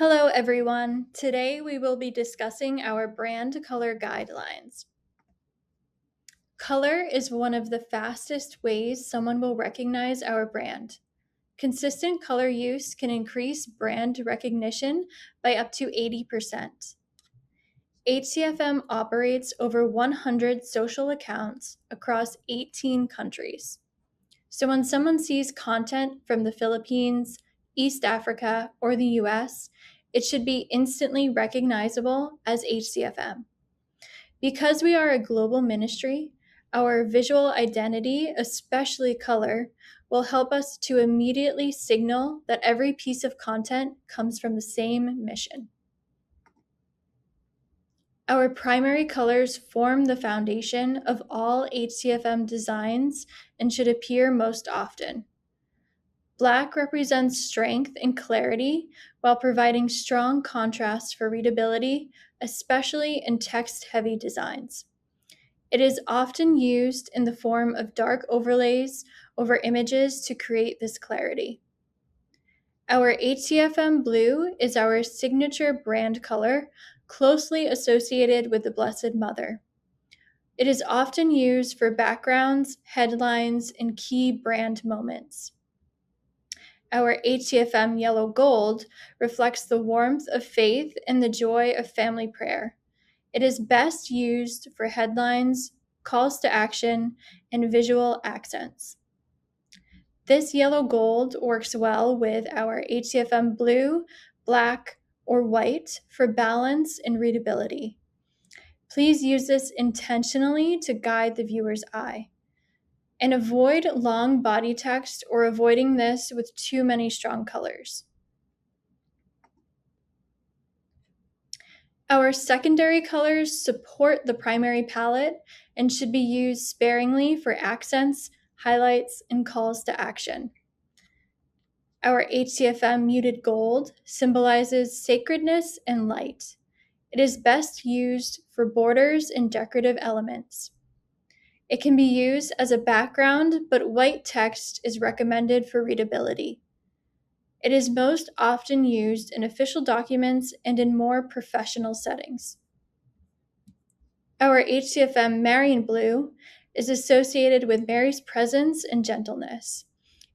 Hello, everyone. Today we will be discussing our brand color guidelines. Color is one of the fastest ways someone will recognize our brand. Consistent color use can increase brand recognition by up to 80%. HCFM operates over 100 social accounts across 18 countries. So when someone sees content from the Philippines, East Africa, or the US, it should be instantly recognizable as HCFM. Because we are a global ministry, our visual identity, especially color, will help us to immediately signal that every piece of content comes from the same mission. Our primary colors form the foundation of all HCFM designs and should appear most often. Black represents strength and clarity while providing strong contrast for readability, especially in text-heavy designs. It is often used in the form of dark overlays over images to create this clarity. Our HCFM Blue is our signature brand color, closely associated with the Blessed Mother. It is often used for backgrounds, headlines, and key brand moments. Our HCFM Yellow Gold reflects the warmth of faith and the joy of family prayer. It is best used for headlines, calls to action, and visual accents. This yellow gold works well with our HCFM blue, black, or white for balance and readability. Please use this intentionally to guide the viewer's eye. And avoid long body text or avoiding this with too many strong colors. Our secondary colors support the primary palette and should be used sparingly for accents, highlights, and calls to action. Our HCFM muted gold symbolizes sacredness and light. It is best used for borders and decorative elements. It can be used as a background, but white text is recommended for readability. It is most often used in official documents and in more professional settings. Our HCFM Marian Blue is associated with Mary's presence and gentleness.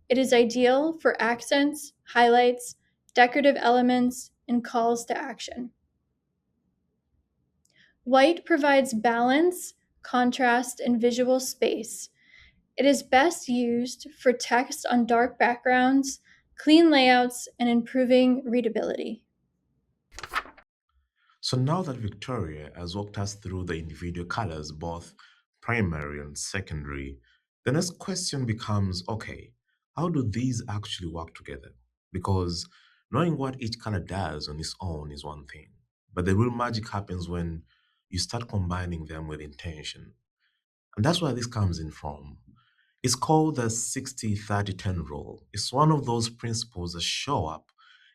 It is ideal for accents, highlights, decorative elements, and calls to action. White provides balance, contrast, and visual space. It is best used for text on dark backgrounds, clean layouts, and improving readability. So now that Victoria has walked us through the individual colors, both primary and secondary, the next question becomes, okay, how do these actually work together? Because knowing what each color does on its own is one thing, but the real magic happens when you start combining them with intention. And that's where this comes in from. It's called the 60-30-10 rule. It's one of those principles that show up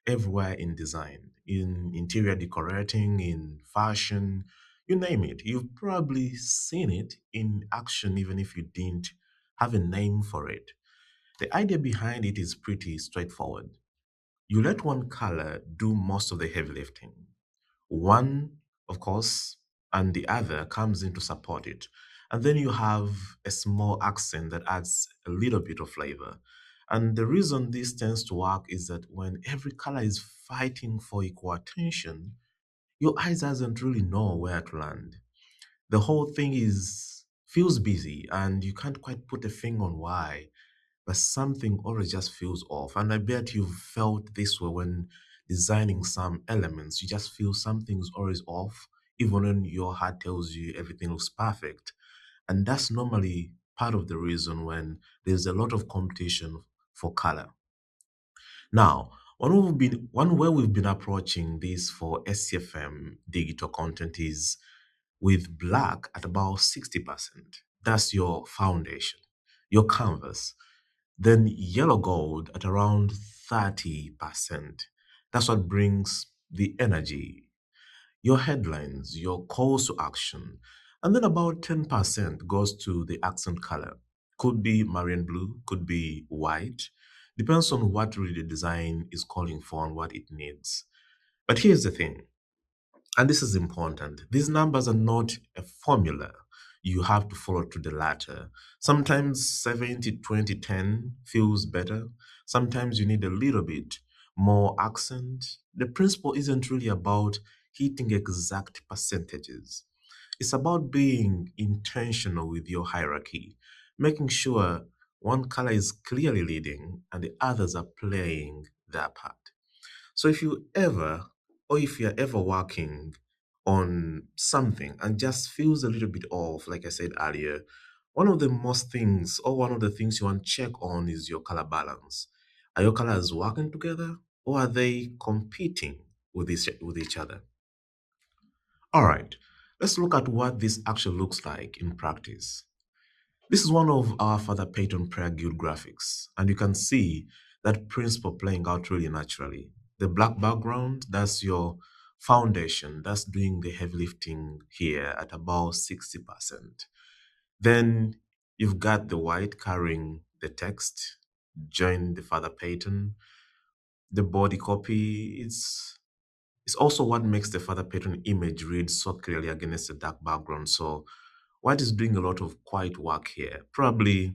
everywhere in design, in interior decorating, in fashion, you name it. You've probably seen it in action, even if you didn't have a name for it. The idea behind it is pretty straightforward. You let one color do most of the heavy lifting. One, of course, and the other comes in to support it. And then you have a small accent that adds a little bit of flavor. And the reason this tends to work is that when every color is fighting for equal attention, your eyes doesn't really know where to land. The whole thing is feels busy and you can't quite put a finger on why, but something always just feels off. And I bet you've felt this way when designing some elements. You just feel something's always off, even when your heart tells you everything looks perfect. And that's normally part of the reason when there's a lot of competition for color. Now, one way we've been approaching this for SCFM digital content is with black at about 60%. That's your foundation, your canvas. Then yellow gold at around 30%. That's what brings the energy, your headlines, your calls to action. And then about 10% goes to the accent color. Could be Marian blue, could be white. Depends on what really the design is calling for and what it needs. But here's the thing, and this is important. These numbers are not a formula you have to follow to the latter. Sometimes 70, 20, 10 feels better. Sometimes you need a little bit more accent. The principle isn't really about hitting exact percentages. It's about being intentional with your hierarchy, making sure one color is clearly leading and the others are playing their part. So if you're ever working on something and just feels a little bit off, like I said earlier, one of the things you want to check on is your color balance. Are your colors working together or are they competing with each other? All right, let's look at what this actually looks like in practice. This is one of our Father Peyton Prayer Guild graphics, and you can see that principle playing out really naturally. The black background, that's your foundation, that's doing the heavy lifting here at about 60%. Then you've got the white carrying the text, join the Father Peyton. The body copy is also what makes the Father Patron image read so clearly against the dark background. So white is doing a lot of quiet work here, probably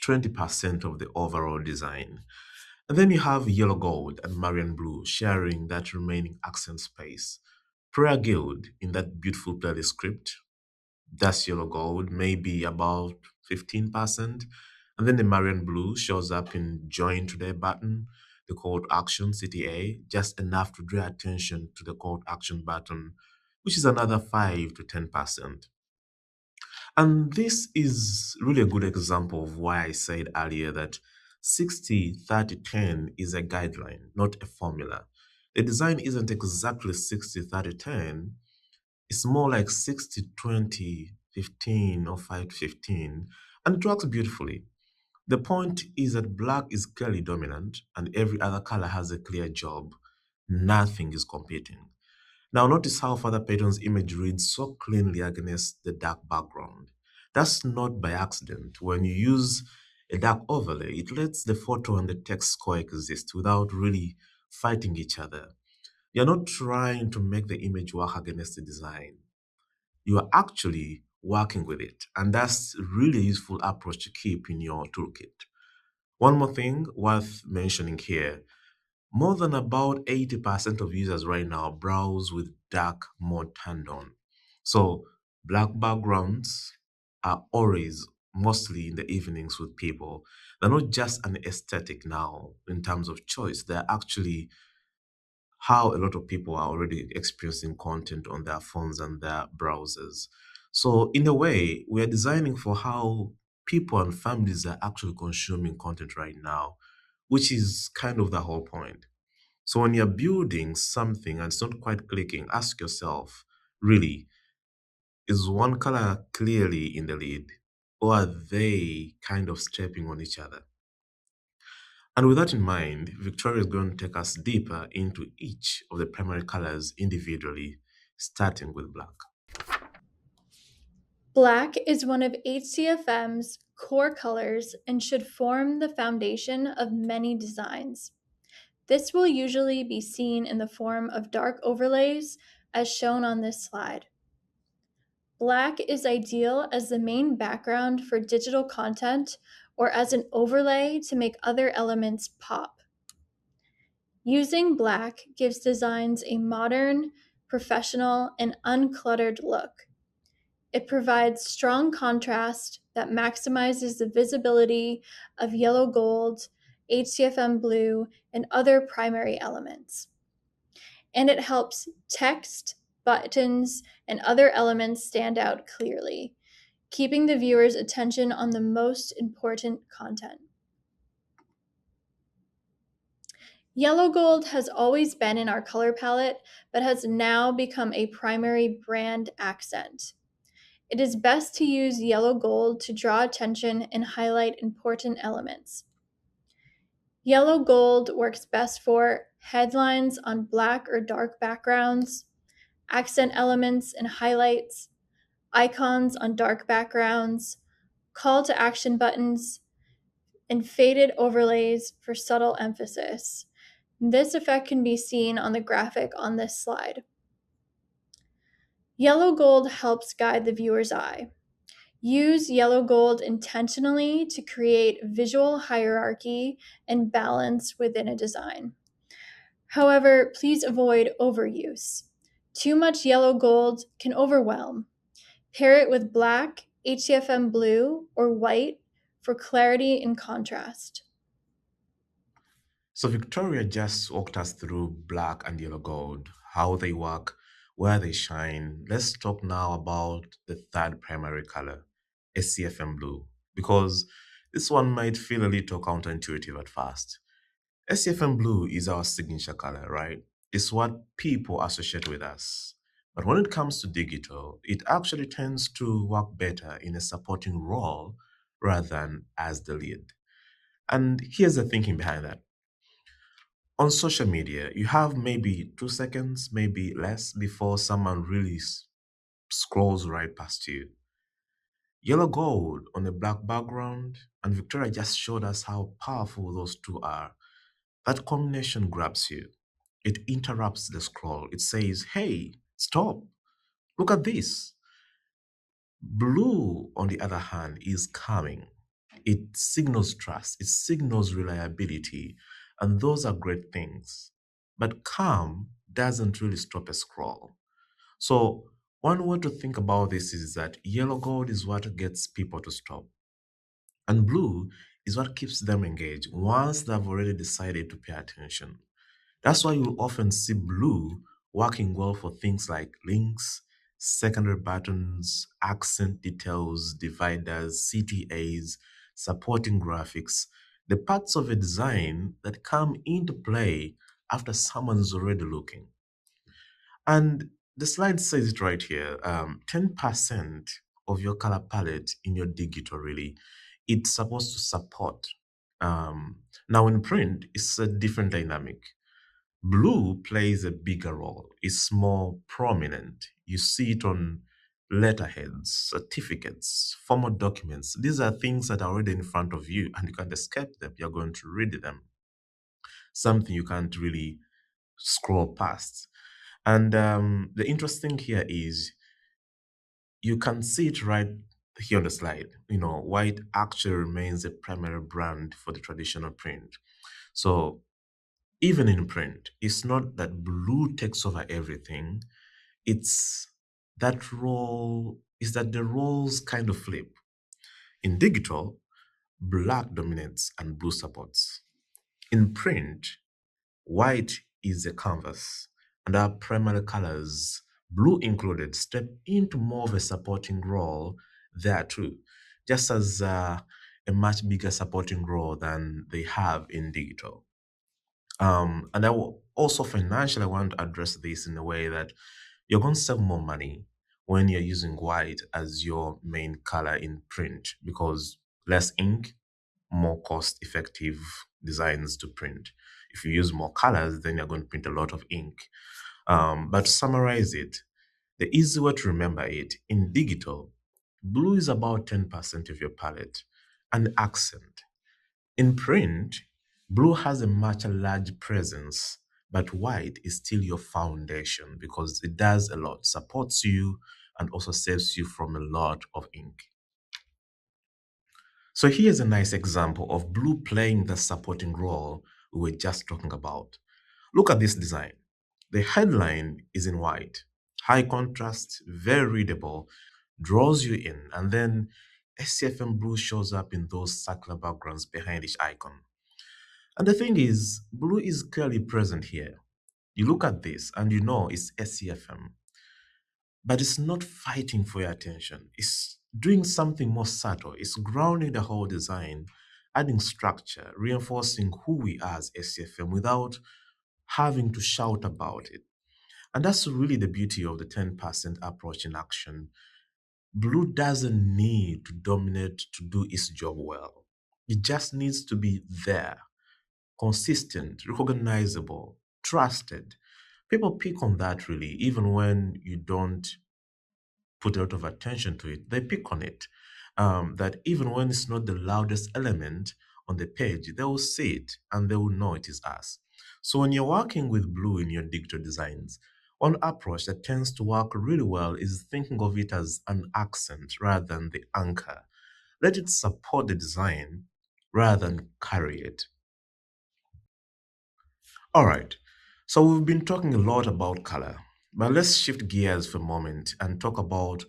20% of the overall design. And then you have yellow gold and Marian blue sharing that remaining accent space. Prayer Guild in that beautiful playlist script, that's yellow gold, maybe about 15%. And then the Marian blue shows up in join today button, the call to action CTA, just enough to draw attention to the call to action button, which is another 5 to 10%. And this is really a good example of why I said earlier that 60-30-10 is a guideline, not a formula. The design isn't exactly 60-30-10, it's more like 60-20-15 or 5-15, and it works beautifully. The point is that black is clearly dominant and every other color has a clear job. Nothing is competing. Now notice how Father Peyton's image reads so cleanly against the dark background. That's not by accident. When you use a dark overlay, it lets the photo and the text coexist without really fighting each other. You're not trying to make the image work against the design. You are actually working with it. And that's really a useful approach to keep in your toolkit. One more thing worth mentioning here, more than about 80% of users right now browse with dark mode turned on. So black backgrounds are always mostly in the evenings with people. They're not just an aesthetic now in terms of choice. They're actually how a lot of people are already experiencing content on their phones and their browsers. So in a way, we are designing for how people and families are actually consuming content right now, which is kind of the whole point. So when you're building something and it's not quite clicking, ask yourself, really, is one color clearly in the lead? Or are they kind of stepping on each other? And with that in mind, Victoria is going to take us deeper into each of the primary colors individually, starting with black. Black is one of HCFM's core colors and should form the foundation of many designs. This will usually be seen in the form of dark overlays, as shown on this slide. Black is ideal as the main background for digital content or as an overlay to make other elements pop. Using black gives designs a modern, professional, and uncluttered look. It provides strong contrast that maximizes the visibility of yellow gold, HCFM blue, and other primary elements. And it helps text, buttons, and other elements stand out clearly, keeping the viewer's attention on the most important content. Yellow gold has always been in our color palette, but has now become a primary brand accent. It is best to use yellow gold to draw attention and highlight important elements. Yellow gold works best for headlines on black or dark backgrounds, accent elements and highlights, icons on dark backgrounds, call to action buttons, and faded overlays for subtle emphasis. This effect can be seen on the graphic on this slide. Yellow gold helps guide the viewer's eye. Use yellow gold intentionally to create visual hierarchy and balance within a design. However, please avoid overuse. Too much yellow gold can overwhelm. Pair it with black, HCFM blue, or white for clarity and contrast. So Victoria just walked us through black and yellow gold, how they work, where they shine. Let's talk now about the third primary color, SCFM blue, because this one might feel a little counterintuitive at first. SCFM blue is our signature color, right? It's what people associate with us. But when it comes to digital, it actually tends to work better in a supporting role rather than as the lead. And here's the thinking behind that. On social media, you have maybe 2 seconds, maybe less, before someone really scrolls right past you. Yellow gold on a black background, and Victoria just showed us how powerful those two are. That combination grabs you. It interrupts the scroll. It says, hey, stop, look at this. Blue, on the other hand, is calming. It signals trust, it signals reliability, and those are great things. But calm doesn't really stop a scroll. So, one way to think about this is that yellow gold is what gets people to stop, and blue is what keeps them engaged once they've already decided to pay attention. That's why you'll often see blue working well for things like links, secondary buttons, accent details, dividers, CTAs, supporting graphics, the parts of a design that come into play after someone's already looking. And the slide says it right here, 10% of your color palette in your digital really, it's supposed to support. Now in print, it's a different dynamic. Blue plays a bigger role. It's more prominent. You see it on letterheads, certificates, formal documents. These are things that are already in front of you and you can't escape them. You're going to read them. Something you can't really scroll past. And the interesting here is you can see it right here on the slide, white actually remains a primary brand for the traditional print. So even in print, it's not that blue takes over everything. It's that the roles kind of flip. In digital, black dominates and blue supports. In print, white is the canvas, and our primary colors, blue included, step into more of a supporting role there too, just as a much bigger supporting role than they have in digital. And I will also financially I want to address this in a way that you're going to save more money when you're using white as your main color in print because less ink, more cost effective designs to print. If you use more colors, then you're going to print a lot of ink. But to summarize it, the easy way to remember it in digital, blue is about 10% of your palette, an accent. In print, blue has a much large presence, but white is still your foundation because it does a lot, supports you, and also saves you from a lot of ink. So here's a nice example of blue playing the supporting role we were just talking about. Look at this design. The headline is in white, high contrast, very readable, draws you in, and then SCFM blue shows up in those circular backgrounds behind each icon. And the thing is, blue is clearly present here. You look at this and you know it's SCFM, but it's not fighting for your attention. It's doing something more subtle. It's grounding the whole design, adding structure, reinforcing who we are as SCFM without having to shout about it. And that's really the beauty of the 10% approach in action. Blue doesn't need to dominate to do its job well. It just needs to be there, consistent, recognizable, trusted. People pick on that really, even when you don't put a lot of attention to it. They pick on it. That even when it's not the loudest element on the page, they will see it and they will know it is us. So when you're working with blue in your digital designs, one approach that tends to work really well is thinking of it as an accent rather than the anchor. Let it support the design rather than carry it. All right, so we've been talking a lot about color, but let's shift gears for a moment and talk about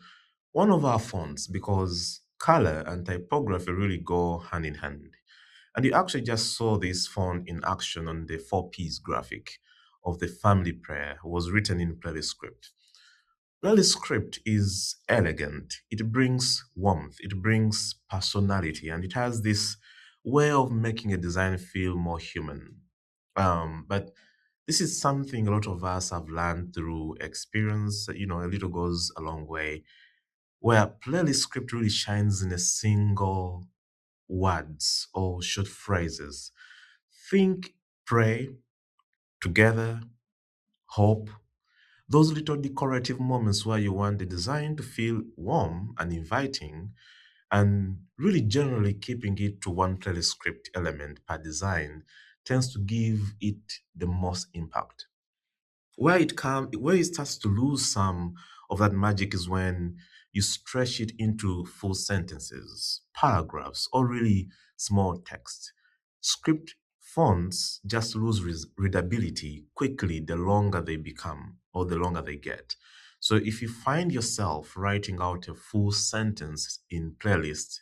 one of our fonts because color and typography really go hand in hand. And you actually just saw this font in action on the four-piece graphic of the family prayer was written in playlist script. Playlist script is elegant. It brings warmth, it brings personality, and it has this way of making a design feel more human. But this is something a lot of us have learned through experience. A little goes a long way. Where playlist script really shines in a single words or short phrases. Think, pray, together, hope. Those little decorative moments where you want the design to feel warm and inviting, and really generally keeping it to one playlist script element per design tends to give it the most impact. Where it starts to lose some of that magic is when you stretch it into full sentences, paragraphs, or really small text. Script fonts just lose readability quickly the longer they become or the longer they get. So if you find yourself writing out a full sentence in playlist,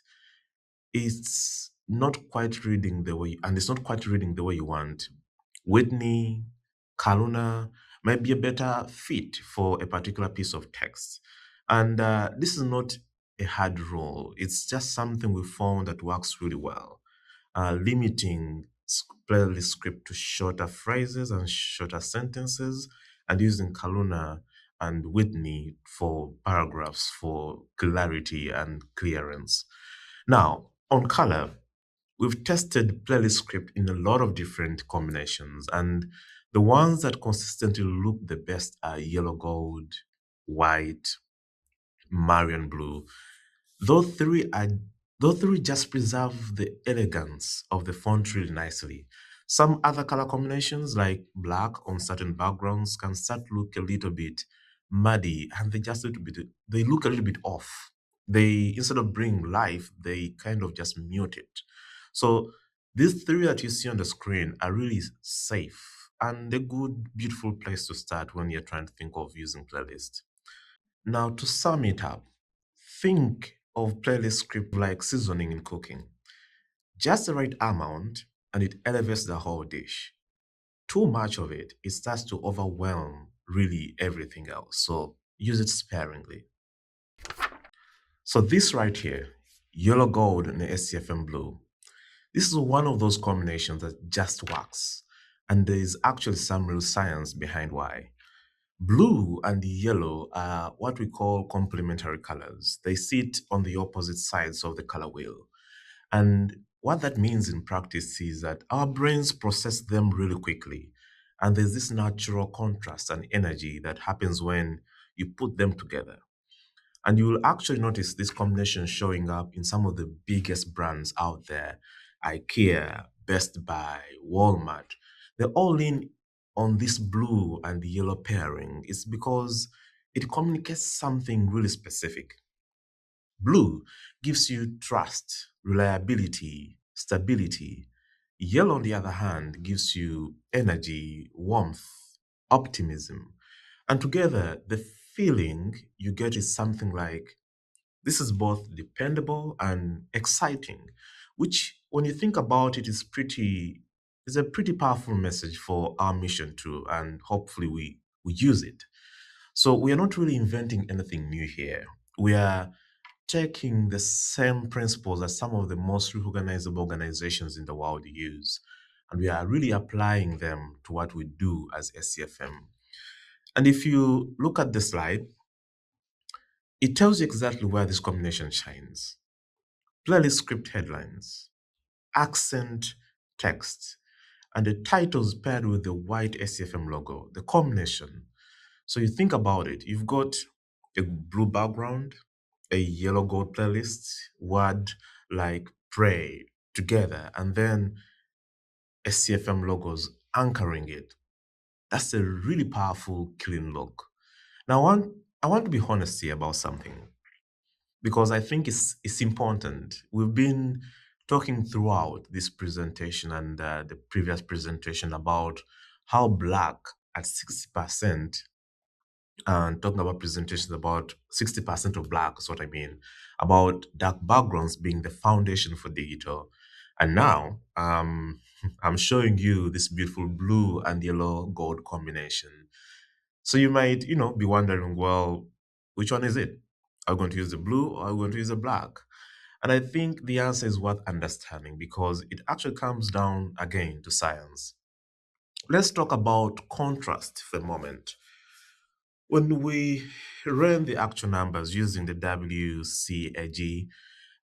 it's not quite reading the way you want. Whitney, Kaluna might be a better fit for a particular piece of text. And this is not a hard rule. It's just something we found that works really well. Limiting playlist script to shorter phrases and shorter sentences, and using Kaluna and Whitney for paragraphs for clarity and clearance. Now, on color, we've tested playlist script in a lot of different combinations, and the ones that consistently look the best are yellow gold, white, Marian blue. Those three are those three just preserve the elegance of the font really nicely. Some other color combinations like black on certain backgrounds can start to look a little bit muddy and they look a little bit off. They instead of bringing life, they kind of just mute it. So these three that you see on the screen are really safe and a good, beautiful place to start when you're trying to think of using playlist. Now, to sum it up, think of playlist script like seasoning in cooking. Just the right amount, and it elevates the whole dish. Too much of it, it starts to overwhelm really everything else. So use it sparingly. So this right here, yellow gold and SCFM blue, this is one of those combinations that just works. And there is actually some real science behind why. Blue and yellow are what we call complementary colors. They sit on the opposite sides of the color wheel. And what that means in practice is that our brains process them really quickly. And there's this natural contrast and energy that happens when you put them together. And you will actually notice this combination showing up in some of the biggest brands out there: IKEA, Best Buy, Walmart. They're all in on this blue and yellow pairing. It's because it communicates something really specific. Blue gives you trust, reliability, stability. Yellow, on the other hand, gives you energy, warmth, optimism. And together, the feeling you get is something like this is both dependable and exciting, which, when you think about it, is a pretty powerful message for our mission too, and hopefully we use it. So we are not really inventing anything new here. We are taking the same principles that some of the most recognizable organizations in the world use, and we are really applying them to what we do as SCFM. And if you look at the slide, it tells you exactly where this combination shines. Playlist script headlines, accent text, and the titles paired with the white SCFM logo, the combination. So you think about it, you've got a blue background, a yellow gold playlist, word like pray together, and then SCFM logos anchoring it. That's a really powerful, clean look. Now, I want to be honest here about something because I think it's important. We've been talking throughout this presentation and the previous presentation about how black at 60%, and talking about presentations about 60% of black is what I mean, about dark backgrounds being the foundation for digital. And now I'm showing you this beautiful blue and yellow gold combination. So you might, be wondering, well, which one is it? Are we going to use the blue or are we going to use the black? And I think the answer is worth understanding because it actually comes down again to science. Let's talk about contrast for a moment. When we ran the actual numbers using the WCAG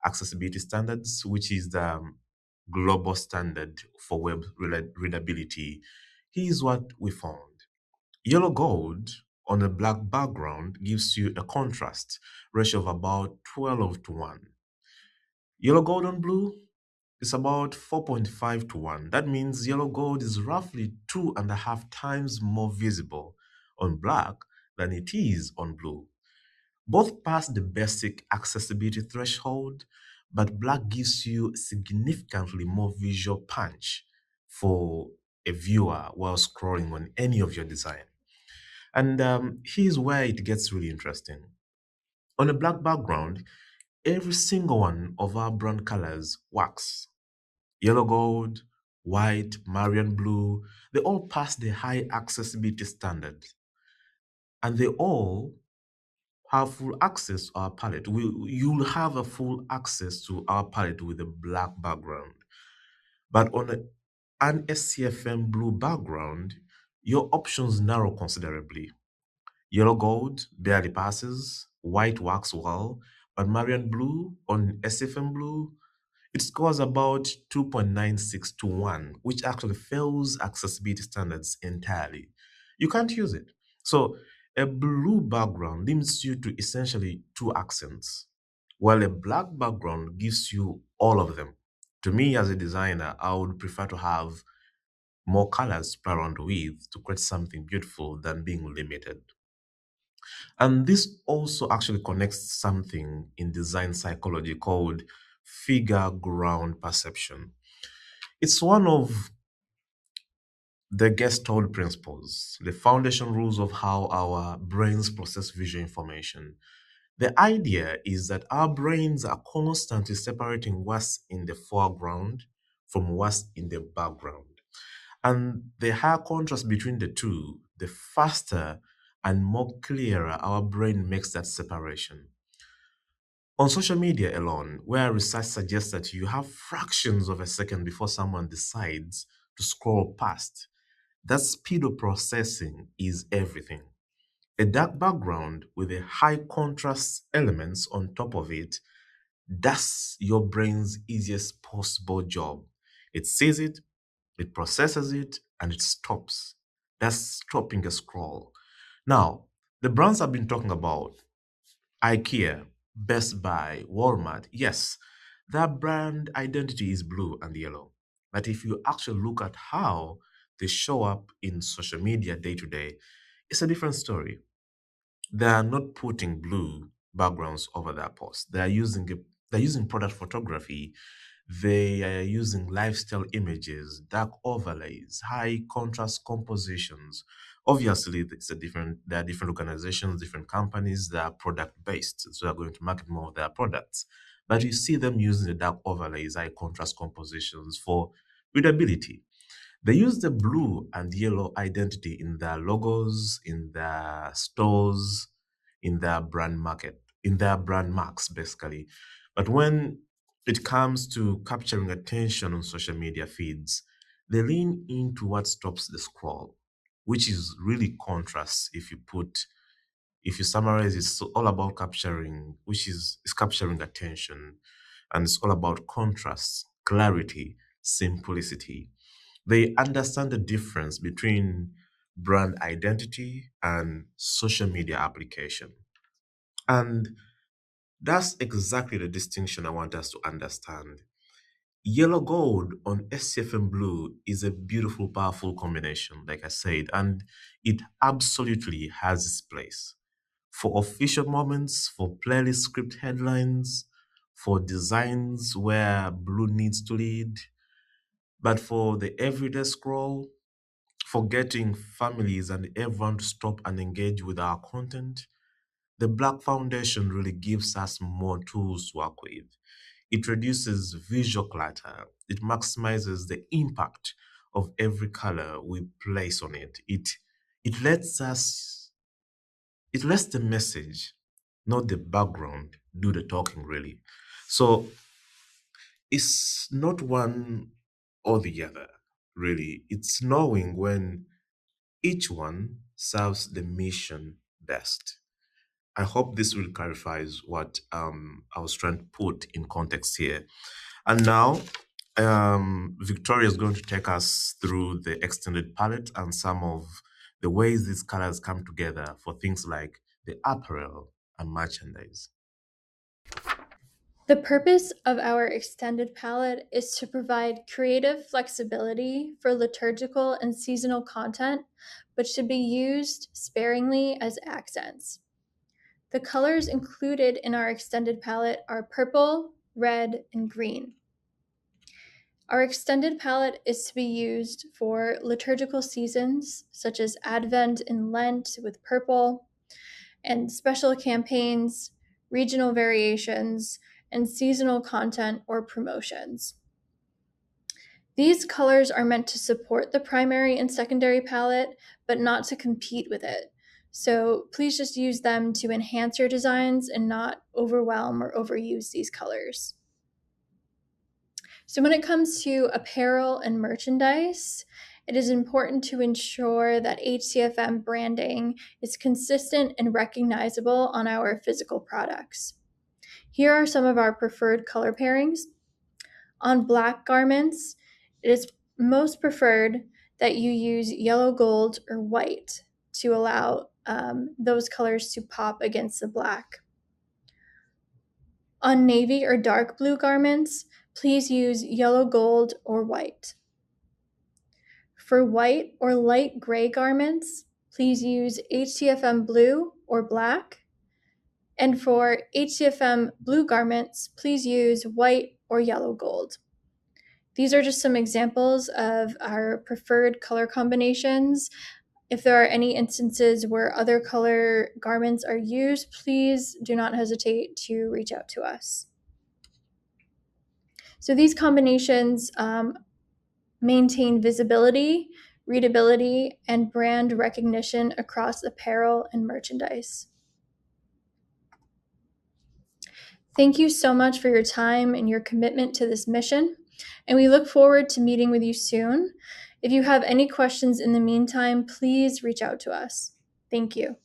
accessibility standards, which is the global standard for web readability, here's what we found. Yellow gold on a black background gives you a contrast ratio of about 12 to 1. Yellow gold on blue is about 4.5 to 1. That means yellow gold is roughly 2.5 times more visible on black than it is on blue. Both pass the basic accessibility threshold, but black gives you significantly more visual punch for a viewer while scrolling on any of your design. And here's where it gets really interesting. On a black background, every single one of our brand colors works. Yellow gold, white, Marian blue, they all pass the high accessibility standard. And they all have full access to our palette. You'll have a full access to our palette with a black background. But on an SCFM blue background, your options narrow considerably. Yellow gold barely passes, white works well, but Marian blue on SFM blue, it scores about 2.96 to 1, which actually fails accessibility standards entirely. You can't use it. So a blue background limits you to essentially two accents, while a black background gives you all of them. To me, as a designer, I would prefer to have more colors to play around with to create something beautiful than being limited. And this also actually connects something in design psychology called figure ground perception. It's one of the Gestalt principles, the foundation rules of how our brains process visual information. The idea is that our brains are constantly separating what's in the foreground from what's in the background. And the higher contrast between the two, the faster and more clearer our brain makes that separation. On social media alone, where research suggests that you have fractions of a second before someone decides to scroll past, that speed of processing is everything. A dark background with a high contrast elements on top of it, that's your brain's easiest possible job. It sees it, it processes it, and it stops. That's stopping a scroll. Now, the brands I've been talking about, IKEA, Best Buy, Walmart, yes, their brand identity is blue and yellow. But if you actually look at how they show up in social media day to day, it's a different story. They are not putting blue backgrounds over their posts. They're using product photography. They are using lifestyle images, dark overlays, high contrast compositions. Obviously, there are different organizations, different companies that are product based, so they're going to market more of their products. But you see them using the dark overlays, high contrast compositions for readability. They use the blue and yellow identity in their logos, in their stores, in their brand market, in their brand marks, basically. But when it comes to capturing attention on social media feeds, they lean into what stops the scroll, which is really contrast. If you summarize, it's all about capturing, which is capturing attention, and it's all about contrast, clarity, simplicity. They understand the difference between brand identity and social media application. And that's exactly the distinction I want us to understand. Yellow gold on HCFM blue is a beautiful, powerful combination, like I said, and it absolutely has its place. For official moments, for playlist script headlines, for designs where blue needs to lead, but for the everyday scroll, for getting families and everyone to stop and engage with our content, the Black Foundation really gives us more tools to work with. It reduces visual clutter. It maximizes the impact of every color we place on it. It lets us it lets the message, not the background, do the talking really. So it's not one or the other, really. It's knowing when each one serves the mission best. I hope this will clarifies what I was trying to put in context here. And now, Victoria is going to take us through the extended palette and some of the ways these colors come together for things like the apparel and merchandise. The purpose of our extended palette is to provide creative flexibility for liturgical and seasonal content, but should be used sparingly as accents. The colors included in our extended palette are purple, red, and green. Our extended palette is to be used for liturgical seasons, such as Advent and Lent with purple, and special campaigns, regional variations, and seasonal content or promotions. These colors are meant to support the primary and secondary palette, but not to compete with it. So please just use them to enhance your designs and not overwhelm or overuse these colors. So when it comes to apparel and merchandise, it is important to ensure that HCFM branding is consistent and recognizable on our physical products. Here are some of our preferred color pairings. On black garments, it is most preferred that you use yellow, gold, or white to allow those colors to pop against the black. On navy or dark blue garments, please use yellow, gold, or white. For white or light gray garments, please use HCFM blue or black. And for HCFM blue garments, please use white or yellow gold. These are just some examples of our preferred color combinations. If there are any instances where other color garments are used, please do not hesitate to reach out to us. So these combinations maintain visibility, readability, and brand recognition across apparel and merchandise. Thank you so much for your time and your commitment to this mission, and we look forward to meeting with you soon. If you have any questions in the meantime, please reach out to us. Thank you.